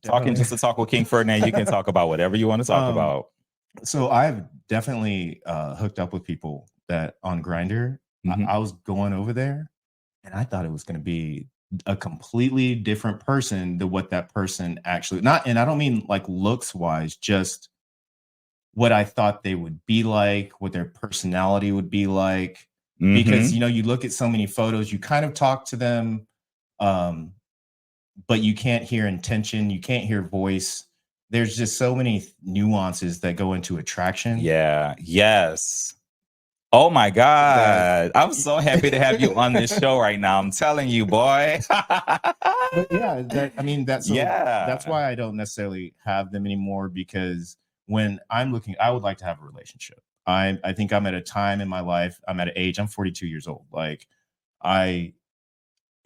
Talking just to talk with King Ferdinand, you can talk about whatever you want to talk about. So I've definitely hooked up with people that on Grindr. I was going over there and I thought it was going to be a completely different person than what that person actually not. And I don't mean like looks wise, just what I thought they would be like, what their personality would be like. Because, you know, you look at so many photos, you kind of talk to them, but you can't hear intention, you can't hear voice. There's just so many nuances that go into attraction. Yeah. Yes. Oh my God. I'm so happy to have you on this show right now. I'm telling you, boy. But yeah, that's why I don't necessarily have them anymore, because when I'm looking, I would like to have a relationship. I think I'm at a time in my life, I'm at an age, I'm 42 years old. Like I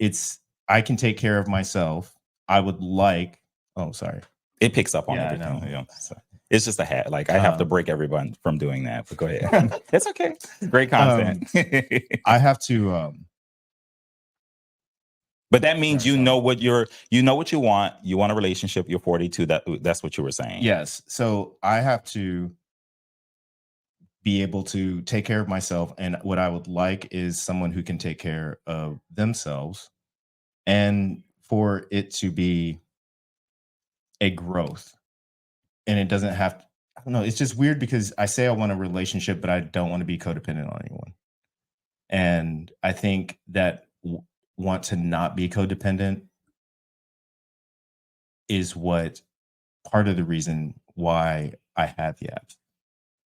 can take care of myself. I would like, oh, sorry. It picks up on everything. You know, so it's just a hat. Like I have to break everyone from doing that, but go ahead. It's okay. It's great content. I have to, but that means you know what you want. You want a relationship. You're 42. That's what you were saying. Yes. So I have to be able to take care of myself. And what I would like is someone who can take care of themselves, and for it to be a growth. And it doesn't have, I don't know, it's just weird because I say I want a relationship, but I don't want to be codependent on anyone. And I think that want to not be codependent is what part of the reason why I have the apps.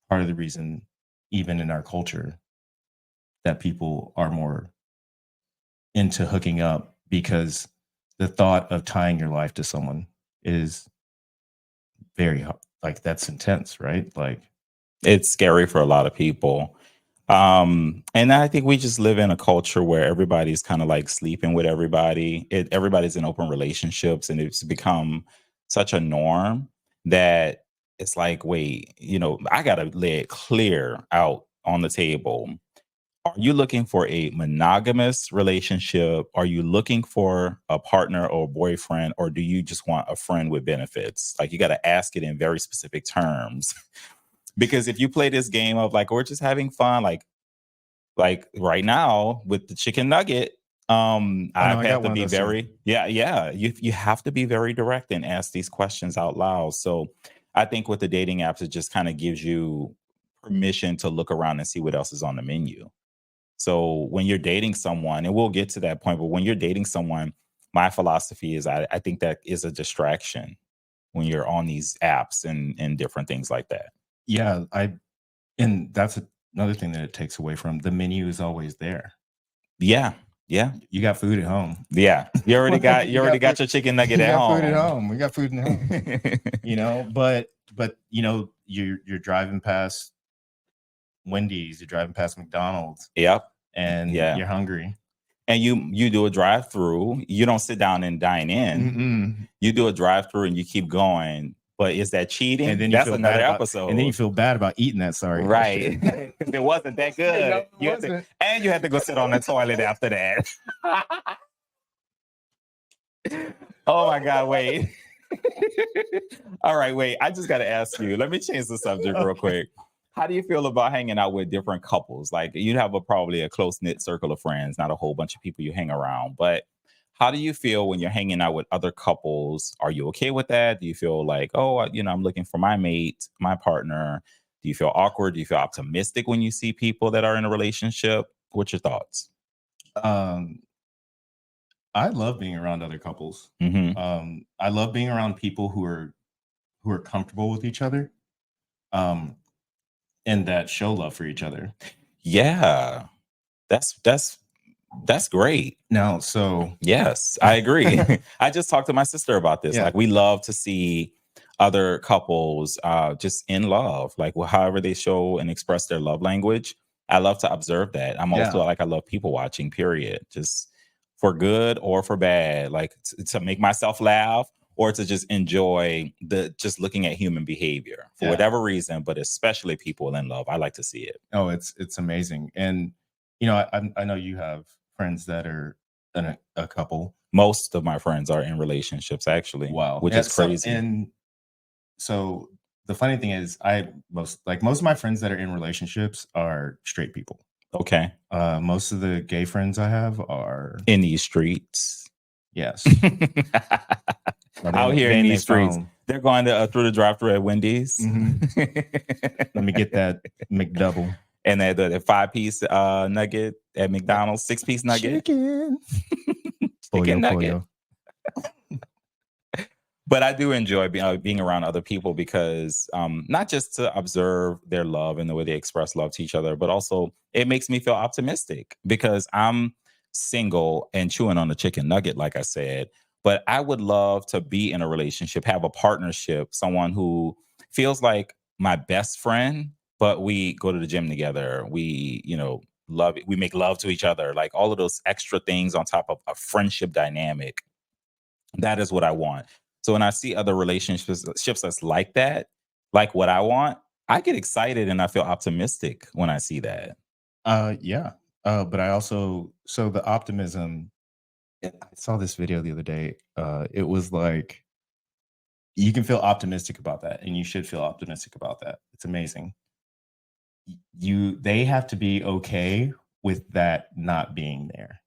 Part of the reason, even in our culture, that people are more into hooking up, because the thought of tying your life to someone is very like that's intense, right? Like it's scary for a lot of people. And I think we just live in a culture where everybody's kind of like sleeping with everybody. Everybody's in open relationships, and it's become such a norm that it's like, wait, you know, I got to lay it clear out on the table. Are you looking for a monogamous relationship? Are you looking for a partner or a boyfriend? Or do you just want a friend with benefits? Like you got to ask it in very specific terms. Because if you play this game of like, we're just having fun, like right now with the chicken nugget, I've had to be very, you have to be very direct and ask these questions out loud. So I think with the dating apps, it just kind of gives you permission to look around and see what else is on the menu. So when you're dating someone, and we'll get to that point, but when you're dating someone, my philosophy is I think that is a distraction when you're on these apps and different things like that. Yeah, and that's another thing that it takes away from. The menu is always there. Yeah. Yeah. You got food at home. Yeah. You already got your chicken nugget at home. Food at home. We got food at home. You know, but you know, you're driving past Wendy's, you're driving past McDonald's. Yep. And you're hungry. And you do a drive-through. You don't sit down and dine in. You do a drive-through and you keep going. But is that cheating? And then that's another episode. And then you feel bad about eating that. Sorry. Right. Because it wasn't that good. No, you had to go sit on the toilet after that. Oh my God, wait. All right, wait. I just got to ask you. Let me change the subject real quick. How do you feel about hanging out with different couples? Like you have probably a close-knit circle of friends, not a whole bunch of people you hang around. But how do you feel when you're hanging out with other couples? Are you okay with that? Do you feel like, oh, you know, I'm looking for my mate, my partner? Do you feel awkward? Do you feel optimistic when you see people that are in a relationship? What's your thoughts? I love being around other couples. I love being around people who are comfortable with each other. And that show love for each other. Yeah, that's great. Now, so yes, I agree. I just talked to my sister about this. Like we love to see other couples just in love, like however they show and express their love language. I love to observe that. I'm also like, I love people watching, period. Just for good or for bad, like to make myself laugh, or to just enjoy just looking at human behavior for whatever reason, but especially people in love. I like to see it. Oh, it's amazing. And, you know, I know you have friends that are a couple. Most of my friends are in relationships, actually. Wow. Which Yeah, is crazy. So the funny thing is, most of my friends that are in relationships are straight people. Okay. Most of the gay friends I have are in these streets. Yes. Out here in these streets. Phone. They're going to through the drive-thru at Wendy's. Let me get that McDouble. And the 5-piece nugget at McDonald's, 6-piece nugget. Chicken Nugget. But I do enjoy being around other people because not just to observe their love and the way they express love to each other, but also it makes me feel optimistic because I'm single and chewing on a chicken nugget, like I said. But I would love to be in a relationship, have a partnership, someone who feels like my best friend, but we go to the gym together. We, we make love to each other, like all of those extra things on top of a friendship dynamic. That is what I want. So when I see other relationships that's like that, like what I want, I get excited and I feel optimistic when I see that. Yeah. But I also, so the optimism, I saw this video the other day. It was like, you can feel optimistic about that, and you should feel optimistic about that. It's amazing. They have to be okay with that not being there.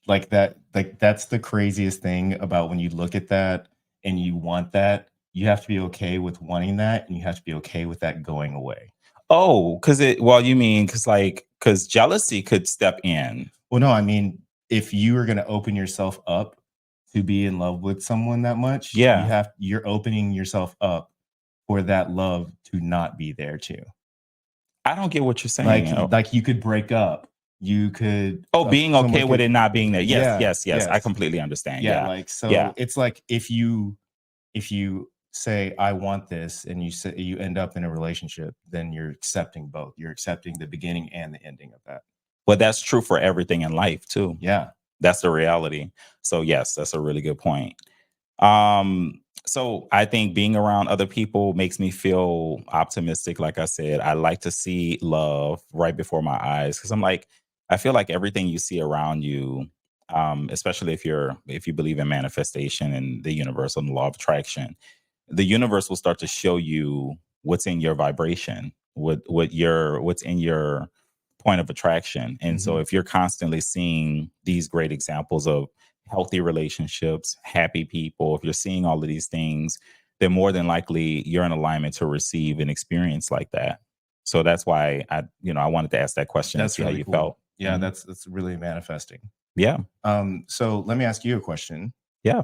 Like that's the craziest thing about when you look at that and you want that, you have to be okay with wanting that, and you have to be okay with that going away. Oh, because jealousy could step in. Well, no, I mean, if you are going to open yourself up to be in love with someone that much, you're opening yourself up for that love to not be there too. I don't get what you're saying. Like you could break up. You could being okay with it not being there. Yes. I completely understand. It's like if you say I want this and you end up in a relationship, then you're accepting both. You're accepting the beginning and the ending of that. But that's true for everything in life too. Yeah. That's the reality. So yes, that's a really good point. So I think being around other people makes me feel optimistic. Like I said, I like to see love right before my eyes because I feel like everything you see around you, especially if you believe in manifestation and the universe and the law of attraction, the universe will start to show you what's in your vibration, what's in your point of attraction. And so if you're constantly seeing these great examples of healthy relationships, happy people, if you're seeing all of these things, then more than likely you're in alignment to receive an experience like that. So that's why I wanted to ask that question and see really how you cool. felt. Yeah, that's really manifesting. Yeah. So let me ask you a question. Yeah.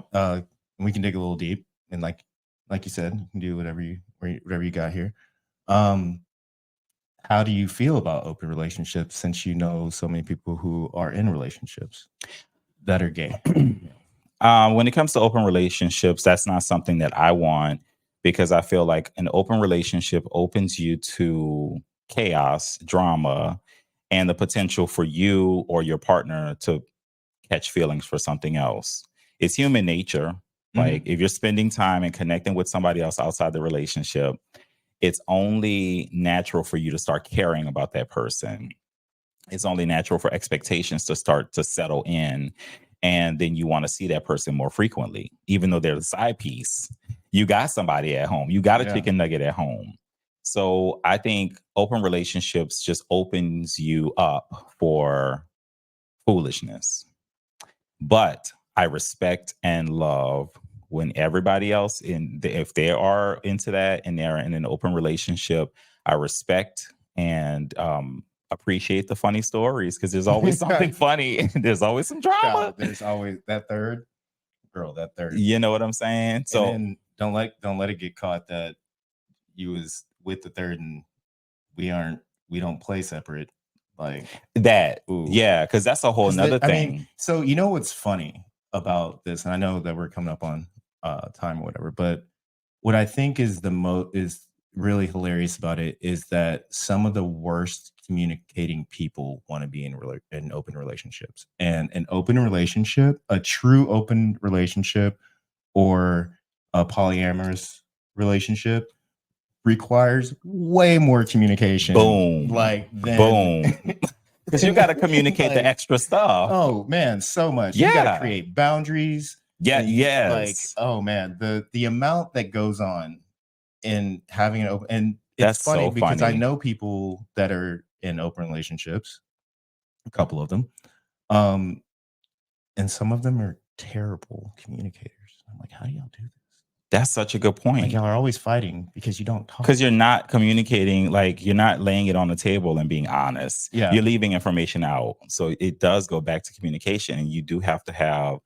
We can dig a little deep, and like you said, you can do whatever you got here. How do you feel about open relationships since you know so many people who are in relationships that are gay? When it comes to open relationships, that's not something that I want because I feel like an open relationship opens you to chaos, drama, and the potential for you or your partner to catch feelings for something else. It's human nature. Like if you're spending time and connecting with somebody else outside the relationship, it's only natural for you to start caring about that person. It's only natural for expectations to start to settle in. And then you want to see that person more frequently, even though they're the side piece. You got somebody at home. You got a chicken nugget at home. So I think open relationships just opens you up for foolishness. But I respect and love when everybody else if they are into that and they're in an open relationship, I respect and appreciate the funny stories because there's always something funny and there's always some drama. There's always that third. You know what I'm saying? So and don't let it get caught that you was with the third and we don't play separate. Like that. Yeah, because that's a whole nother thing. I mean, so you know what's funny about this, and I know that we're coming up on time or whatever, but what I think is is really hilarious about it is that some of the worst communicating people want to be in open relationships. And an open relationship, a true open relationship, or a polyamorous relationship requires way more communication. Boom. Like boom. Because you got to communicate the Like, extra stuff. oh man, so much. You got to create boundaries. Yeah. And like, Yes. oh man, the amount that goes on in having an open, and it's That's funny so because I funny. know people that are in open relationships, a couple of them, and some of them are terrible communicators. I'm like, how do y'all do this? That's such a good point. Like, y'all are always fighting because you don't talk. Because you're not communicating, like you're not laying it on the table and being honest. Yeah. You're leaving information out. So it does go back to communication, and you do have to have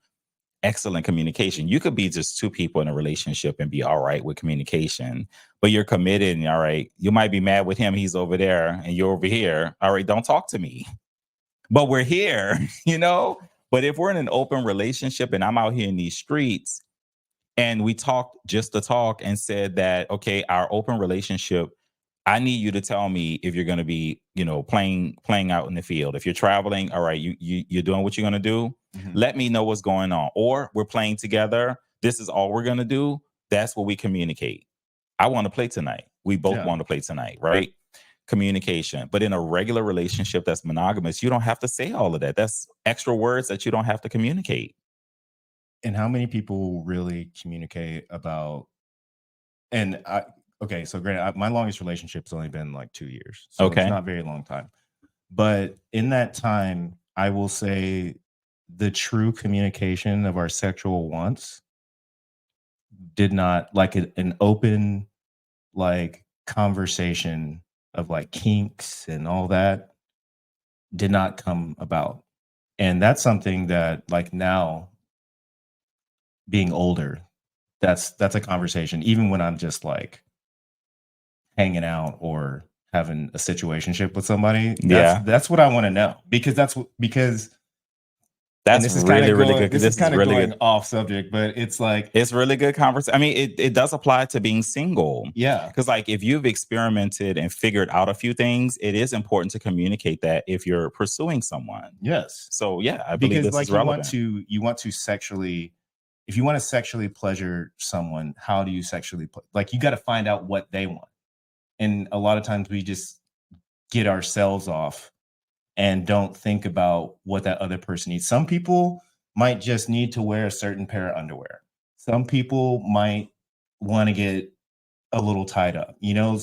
excellent communication. You could be just two people in a relationship and be all right with communication, but you're committed and all right. You might be mad with him. He's over there and you're over here. All right, don't talk to me. But we're here, you know? But if we're in an open relationship and I'm out here in these streets and we talked just to talk and said that, okay, our open relationship, I need you to tell me if you're going to be, you know, playing out in the field. If you're traveling, all right, you're doing what you're going to do. Mm-hmm. Let me know what's going on. Or we're playing together. This is all we're going to do. That's what we communicate. I want to play tonight. We both want to play tonight, right? Communication. But in a regular relationship that's monogamous, you don't have to say all of that. That's extra words that you don't have to communicate. And how many people really communicate about, and okay, so granted, my longest relationship's only been like 2 years. So it's not a very long time. But in that time, I will say the true communication of our sexual wants did not, like an open, like conversation of like kinks and all that did not come about. And that's something that, like, now being older, that's a conversation, even when I'm just like hanging out or having a situationship with somebody. That's what I want to know, because that's this is really good. This is kind of going off subject, but it's like, it's really good conversation. I mean, it does apply to being single. Yeah. Because like if you've experimented and figured out a few things, it is important to communicate that if you're pursuing someone. Yes. So yeah, I believe this is relevant. You want to sexually, if you want to sexually pleasure someone, how do you sexually like, you got to find out what they want. And a lot of times we just get ourselves off and don't think about what that other person needs. Some people might just need to wear a certain pair of underwear. Some people might want to get a little tied up, you know,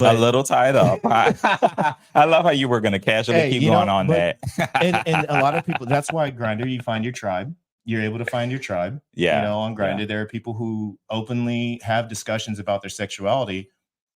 a little tied up. I love how you were going to casually keep going on that. and a lot of people, that's why Grindr, you find your tribe. You're able to find your tribe. Yeah. You know, on Grindr, there are people who openly have discussions about their sexuality